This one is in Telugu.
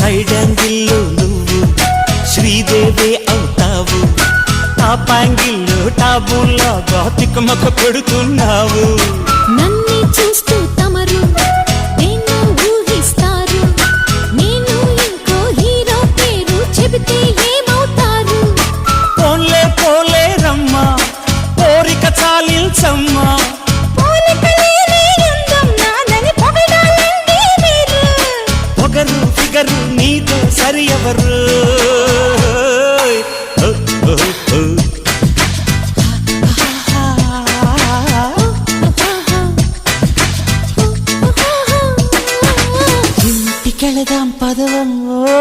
సైడ్ యాంగిల్లో నువ్వు శ్రీదేవి అవుతావు, టాప్ యాంగిల్లో టాబుల్లాగా తికమక పెడుతున్నావు. నన్ను చూస్తూ తమరు నేను ఊహిస్తారు, నేను ఇంకో హీరో పేరు చెబితే ఏమవుతారు? పోన్లే పోలే రమ్మా కోరిక చాలించమ్మా, పొగరు ఫిగరు నీతో సరి ఎవరు? ఇంటికెళదాం పదవమ్మో.